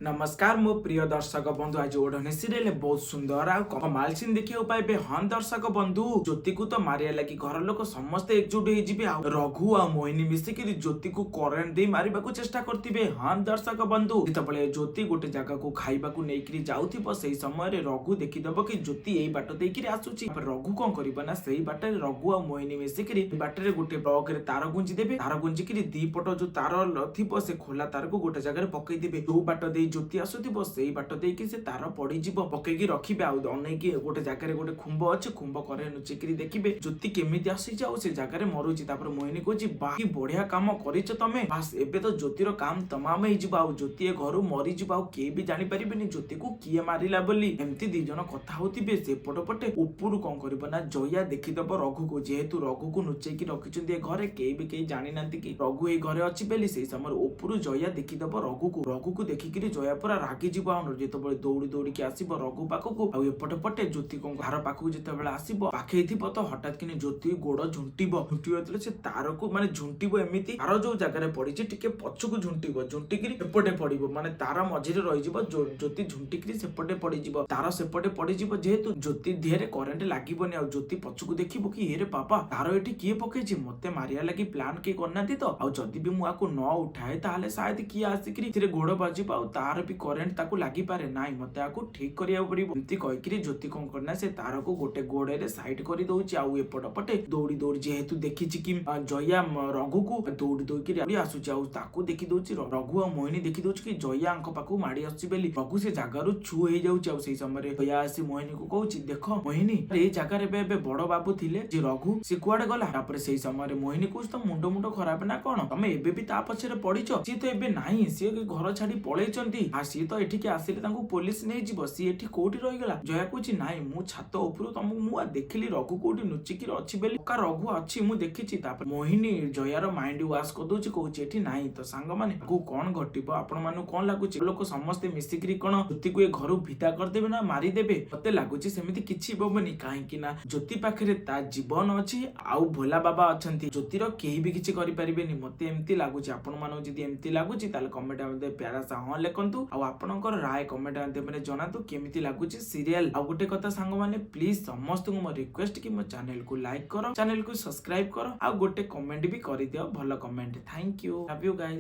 नमस्कार मो प्रिय दर्शक बंधु आज ओढ़नी सीरियल बहुत सुंदर आ कमाल सीन देखियो पाइबे। हाँ दर्शक बंधु ज्योति को तो मारिया लगी घर लोक समस्ते एकजुट हो रघु आ मोहिनी मिसिक ज्योति को करेन्ट दे मारिबा को चेष्टा करथिबे। हाँ दर्शक बंधु जितेबाला ज्योति गोटे जगह को खाइबा को नेकरी जाउथिबो सेही समय रे रघु देखिदबो कि ज्योति एई बाट देकरी आसुची। रघु कोन करिबो ना सेही बाटे रघु आ मोहिनी मिसिक बाटे गोटे ब्लॉक रे तार गुंजी देबे। तार गुंजी कि दी पट जो तार थिबो से खोला तार को गोटे जगह रे पकई देबे। जो बाट दे ज्योति आसुथिबो सेही बाट देकी से तार पड़ी जिवो पकेकी रखिबे। आ अनेकी गोटे जगह गोटे खुंब अछि खुंब करे नुचिकरी देखिबे ज्योति केमिति आसी जाउ से जगह रे मरुची। तापर मोहिनी कहछि बाकी बढ़िया काम करिछ तमे बस एबे तो ज्योतिर काम तमाम हे जिवो। आ ज्योति ए घरु मरि जिवो आ के भी जानि परिबेनी ज्योति को किए मारिला बोली। एमती दी जन कथा होतिबे से पटे उपरु कोन करबो ना जया देखिदबो रघु को। जेहेतु रघु को नुचेकी रखिचंदी ए घरे के भी के जानि नांती कि रघु ए घरे अछि बेली। सेही समय उपरु जया देखिदबो रघु को देखिकिरी जया पूरा रागी जीव। जेतबेले दौड़ी दौड़ी के आसीबो रघु पाखकु आ एपटे पटे ज्योति को घर पाखकु जेतबेले आसीबो पाखेइथिबो तो हठात किने ज्योति गोड़ झुंटिबो से तार को माने झुंटिबो एमिति तार जो जगह रे पड़िछि टिके पछकु झुंटिबो झुंटिकिरी एपटे पड़िबो माने तार मझिरे रहि जिवो ज्योति झुंटिकिरी सेपटे पड़ि जिवो तार सेपटे पड़ि जिवो। जेहेतु ज्योति देहरे करंट लागिबोनी आ ज्योति पछकु देखिबो कि हेरे पापा तार एठी किए पकेछि मते मारिया लागि प्लान के करनांती तो आ जदी भी मु आको न उठाए ताले शायद किए आसिकिरी सिरे गोड़ बाजिबो आ तार भी करंट ताकू लागि पारे नाइ मते आकू ठीक करिया पड़िबो। एमती कहिकिरी ज्योति कोन करना से तार को गोटे गोड़े रे साइड करि दउछि। आ एपट पटे दौड़ी दौड़ी जेहेतु देखिछि कि जया रघु को दौड़ी दौड़ी के आसुछि। आ ताकू देखि दउछि रघु आ मोहिनी देखि दउछि कि जया अंक पाखु माडी आसुछि बेली। रघु से जगारु छु हे जाउछि। आ सेही समय रे जया आसी मोहिनी को कहउछि देखो मोहिनी ए जगह रे बे बड़ बाबू थिले जे रघु से कुआडे गला। तापर सेही समय रे मोहिनी कहउछि त मुंडो खराब ना कोन तमे एबे भी ता पछरे पडिचो सी तो एबे नाही सी घर छाडी पळेचंती। आ सी तो एठिके आसिले तांको पुलिस नै जिवो सी एठी कोठी रहि गेला। जया कहउछि नाइ मु छात उपरु तमु मु देखिली रघु कोठी नुचिकी अछि बेली का रघु अछि मु देखिछि। तापर मोहिनी जयार माइंड वाश कर दउछि कहउछि एठी नाही तो सांग माने को कोन घटिबो आपण मानु कोन लागुछि लोक समस्त मिसिकरी कोन ज्योति को ए घरु भिता कर देबे ना मारी देबे मते लागुछि सेमिति किछि बबनी काहे कि ना ज्योति पाखरे ता जीवन अछि आउ भोला बाबा अछंती ज्योतिर केही भी किछि करि परिबेनी मते एम्ति लागुछि। आपण मानु जदि एम्ति लागुछि ताले कमेंट मध्ये प्यारा सा हां लेखंतु आ आपणकर राय कमेंट माध्यम जनातु केमिति लागुछि सीरियल। आ गोटे कथा सांग माने प्लीज समस्त को मो रिक्वेस्ट कि मो चैनल को लाइक करो चैनल को सब्सक्राइब करो आ गोटे कमेंट भी करि दियो भलो comment. Thank you love you guys.